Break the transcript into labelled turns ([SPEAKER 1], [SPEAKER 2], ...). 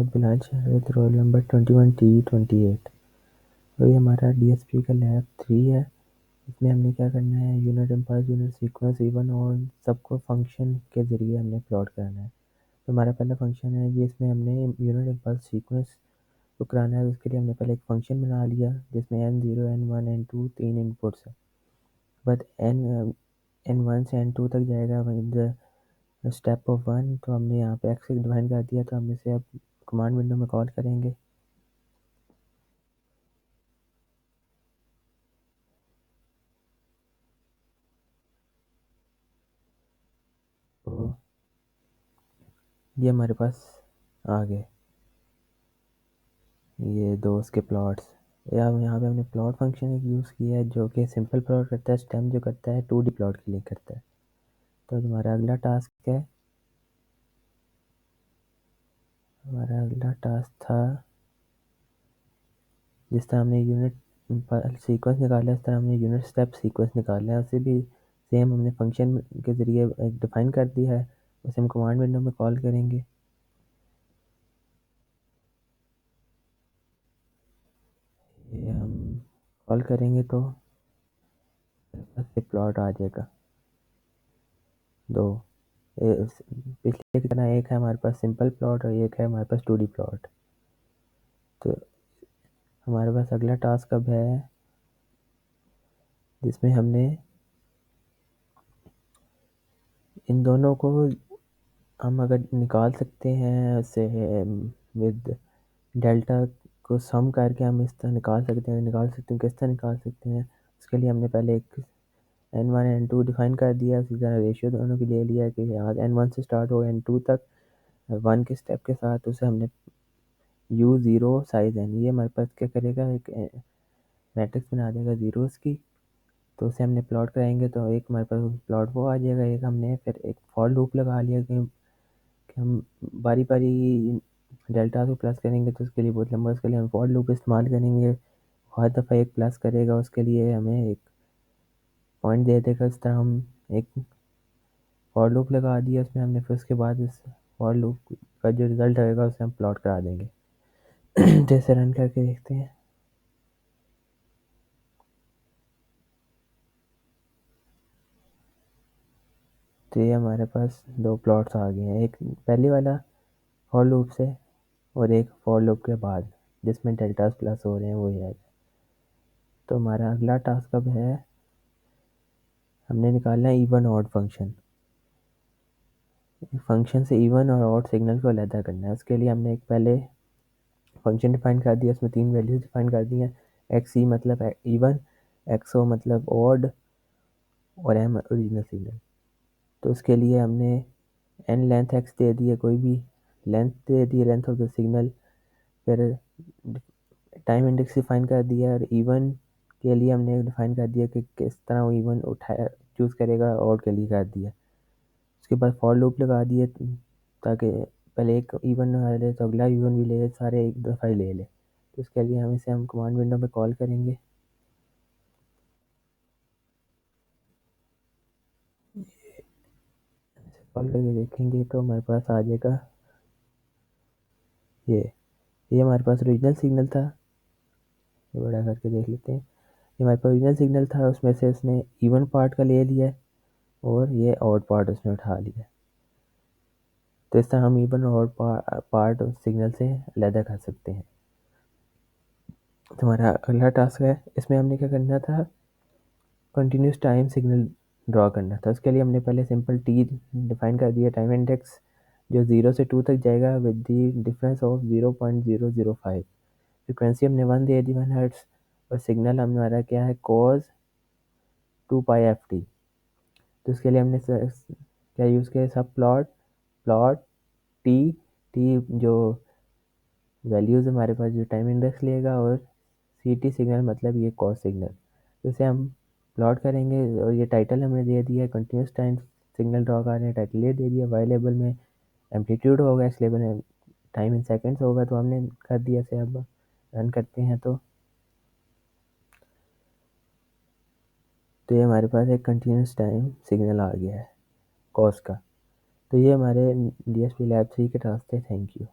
[SPEAKER 1] Bilal Shahid, roll number 21T28। तो ये हमारा DSP का लैब 3 है। इसमें हमने क्या करना है, unit impulse, unit sequence, even और सबको फंक्शन के ज़रिए हमने प्लॉट कराना है। तो हमारा पहला फंक्शन है ये, इसमें हमने यूनिट इम्पल्स सीक्वेंस को कराना है। उसके लिए हमने पहले एक फंक्शन बना लिया जिसमें N0, N1, N2 तीन इनपुट्स है। बट N1 से N2 तक जाएगा द स्टेप ऑफ 1। तो हमने यहाँ पे एक्स डिफाइन कर दिया, तो हम इसे अब कमांड विंडो में कॉल करेंगे। तो ये हमारे पास आ गए ये दो उसके प्लॉट्स। यहाँ पे हमने प्लॉट फंक्शन एक यूज़ किया है जो कि सिंपल प्लॉट करता है, स्टेम जो करता है 2D प्लॉट के लिए करता है। तो हमारा अगला टास्क है, हमारा अगला टास्क था जिस तरह हमने यूनिट सीक्वेंस निकाला है, इस तरह हमने यूनिट स्टेप सीक्वेंस निकाला है। उसे भी सेम हमने फंक्शन के ज़रिए डिफ़ाइन कर दिया है, उसे हम कमांड विंडो में कॉल करेंगे। ये हम कॉल करेंगे तो प्लॉट आ जाएगा दो। पिछले की तरह एक है हमारे पास सिंपल प्लॉट और एक है हमारे पास 2D प्लॉट। तो हमारे पास अगला टास्क अब है जिसमें हमने इन दोनों को हम अगर निकाल सकते हैं से विद डेल्टा को सम करके हम इस तरह निकाल सकते हैं किस तरह निकाल सकते हैं। उसके लिए हमने पहले एक N1 N2 डिफाइन कर दिया, उसी तरह रेशियो दोनों की ले लिया कि यहाँ N1 से स्टार्ट हो N2 तक 1 के स्टेप के साथ। उसे हमने U0 साइज N, ये हमारे पास क्या करेगा, एक मैट्रिक्स बना देगा ज़ीरोस की। तो उसे हमने प्लॉट कराएंगे तो एक हमारे पास प्लॉट वो आ जाएगा। एक हमने फिर एक फॉर लूप लगा लिया कि हम बारी बारी डेल्टा को प्लस करेंगे तो उसके लिए बहुत लंबा, उसके लिए हम फॉर लूप इस्तेमाल करेंगे। हर दफ़ा एक प्लस करेगा, उसके लिए हमें एक पॉइंट दे देगा। इस तरह हम एक फॉर लूप लगा दिया उसमें हमने, फिर उसके बाद इस फॉर लूप का जो रिज़ल्ट आएगा उसे हम प्लॉट करा देंगे। जैसे रन करके देखते हैं। तो ये हमारे पास दो प्लॉट्स आ गए हैं, एक पहले वाला फॉर लूप से और एक फॉर लूप के बाद जिसमें डेल्टास प्लस हो रहे हैं वो है। तो हमारा अगला टास्क अब है, हमने निकालना है इवन ऑड फंक्शन। फंक्शन से इवन और ऑड सिग्नल को अलग करना है। उसके लिए हमने एक पहले फंक्शन डिफाइन कर दिया, उसमें तीन वैल्यूज डिफाइन कर दी हैं। एक्स ई मतलब इवन, एक्स ओ मतलब ऑड और एम ओरिजिनल सिग्नल। तो उसके लिए हमने एन लेंथ एक्स दे दी है, कोई भी length they the, length of the signal. फिर टाइम इंडेक्स डिफाइन कर दिया और इवन के लिए हमने डिफाइन कर दिया कि किस तरह वो इवन उठाया चूज़ करेगा, ऑड के लिए कर दिया। उसके बाद फॉर लूप लगा दिए ताकि पहले एक इवन आ ले तो अगला इवन भी ले, सारे एक दफ़ा ही ले ले। तो उसके लिए हम इसे कमांड विंडो में कॉल करेंगे। कॉल करके देखेंगे तो हमारे पास आ जाएगा ये हमारे पास ओरिजिनल सिग्नल था। ये बड़ा करके देख लेते हैं। ये हमारे पास ओरिजिनल सिग्नल था, उसमें से उसने इवन पार्ट का ले लिया और ये ऑड पार्ट उसने उठा लिया। तो इस तरह हम इवन और ऑड पार्ट सिग्नल से अलग कर सकते हैं। तो हमारा अगला टास्क है, इसमें हमने क्या करना था, कंटिन्यूस टाइम सिग्नल ड्रॉ करना था। उसके लिए हमने पहले सिंपल टी डिफाइन कर दिया, टाइम इंडेक्स जो 0 से 2 तक जाएगा with the difference of 0.005। Frequency हमने 1 दे दी, 1 हर्ट्स। और सिग्नल हमारा क्या है, कॉज 2π/ft। तो उसके लिए हमने क्या यूज़ किया, सब प्लॉट प्लॉट टी टी जो वैल्यूज़ हमारे पास जो टाइम इंडेक्स लेगा, और सी टी सिग्नल मतलब ये कॉज सिग्नल। तो इसे हम प्लॉट करेंगे और ये टाइटल हमने दे दिया है, कंटिन्यूस टाइम सिग्नल ड्रॉ कर रहे हैं, टाइटल ये दे दिया। वाई लेवल में एम्पलीट्यूड होगा, एक्स लेवल में टाइम इन सेकेंड्स होगा। तो हमने कर दिया इसे, अब रन करते हैं तो ये हमारे पास एक कंटिन्यूस टाइम सिग्नल आ गया है कॉज का। तो ये हमारे DSP लैब 3 के टास्क थे। Thank you.